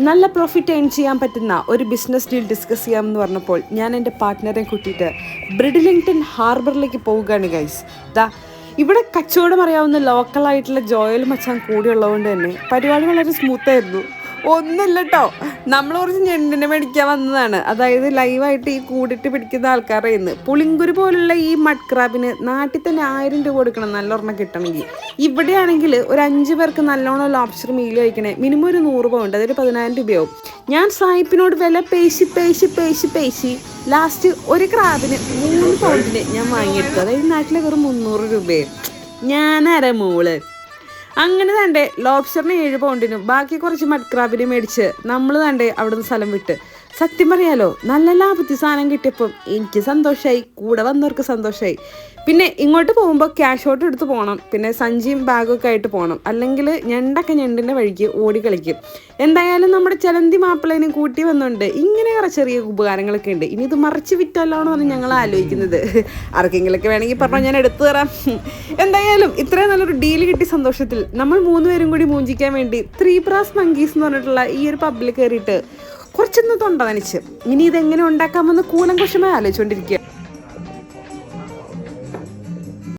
നല്ല profit earn ചെയ്യാൻ പറ്റുന്ന ഒരു ബിസിനസ് ഡീൽ ഡിസ്കസ് ചെയ്യാമെന്ന് പറഞ്ഞപ്പോൾ ഞാൻ എൻ്റെ പാർട്ട്ണറെ കൂട്ടിയിട്ട് ബ്രിഡിലിംഗ്ടൺ ഹാർബറിലേക്ക് പോവുകയാണ് ഗൈസ്. ഇവിടെ കച്ചവടം അറിയാവുന്ന ലോക്കലായിട്ടുള്ള ജോയൽ മച്ചാൻ കൂടിയുള്ളതുകൊണ്ട് തന്നെ പരിപാടി വളരെ സ്മൂത്തായിരുന്നു. ഒന്നുമില്ല കേട്ടോ, നമ്മൾ കുറച്ച് ഞണ്ടിനെ മേടിക്കാൻ വന്നതാണ്. അതായത് ലൈവായിട്ട് ഈ കൂടിട്ട് പിടിക്കുന്ന ആൾക്കാരുടെ ഇന്ന് പുളിങ്കുരു പോലുള്ള ഈ മഡ് ക്രാബിന് നാട്ടിൽ തന്നെ 1000 രൂപ കൊടുക്കണം നല്ലൊരെണ്ണം കിട്ടണമെങ്കിൽ. ഇവിടെയാണെങ്കിൽ ഒരു 5 പേർക്ക് നല്ലോണം ലോബ്സ്റ്റർ മീൽ കഴിക്കണേ മിനിമം ഒരു 100 പൗണ്ട്, അതൊരു 10,000 രൂപയാവും. ഞാൻ സായിപ്പിനോട് വില പേശി ലാസ്റ്റ് ഒരു ക്രാബിന് 3 പൗണ്ടിന് ഞാൻ വാങ്ങിയെടുത്തു. അതായത് നാട്ടിലെ വെറും 300 രൂപയെ. ഞാനാരാ മോള്. അങ്ങനെ തണ്ടേ ലോബ്സ്റ്ററിന് 7 പൗണ്ടിനും ബാക്കി കുറച്ച് മഡ് ക്രാബിനെ മേടിച്ച് നമ്മൾ തണ്ടേ അവിടെ നിന്ന് സ്ഥലം വിട്ട്. സത്യം പറയാലോ, നല്ല ലാഭത്തിൽ സാധനം കിട്ടിയപ്പം എനിക്ക് സന്തോഷമായി, കൂടെ വന്നവർക്ക് സന്തോഷമായി. പിന്നെ ഇങ്ങോട്ട് പോകുമ്പോൾ ക്യാഷ് ഔട്ട് എടുത്ത് പോകണം, പിന്നെ സഞ്ചിയും ബാഗൊക്കെ ആയിട്ട് പോകണം, അല്ലെങ്കിൽ ഞണ്ടിൻ്റെ വഴിക്ക് ഓടി കളിക്കും. എന്തായാലും നമ്മുടെ ചലന്തി മാപ്പിളേനെ കൂട്ടി വന്നുകൊണ്ട് ഇങ്ങനെ ചെറിയ ഉപകാരങ്ങളൊക്കെ ഉണ്ട്. ഇനി ഇത് മറിച്ച് വിറ്റല്ലോണോ എന്ന് ഞങ്ങൾ ആലോചിക്കുന്നത്. ആർക്കെങ്കിലൊക്കെ വേണമെങ്കിൽ പറഞ്ഞാൽ ഞാൻ എടുത്തു തരാം. എന്തായാലും ഇത്രയും നല്ലൊരു ഡീൽ കിട്ടിയ സന്തോഷത്തിൽ നമ്മൾ 3 പേരും കൂടി മൂഞ്ചിക്കാൻ വേണ്ടി 3 ബ്രാസ് മങ്കീസ് എന്ന് പറഞ്ഞിട്ടുള്ള ഈ ഒരു പബ്ബിൽ കയറിയിട്ട് കുറച്ചൊന്ന് തൊണ്ട നനച്ച് ഇനി ഇതെങ്ങനെ ഉണ്ടാക്കാമെന്ന് കൂലങ്കുഷമായി ആലോചിച്ചുകൊണ്ടിരിക്കുക.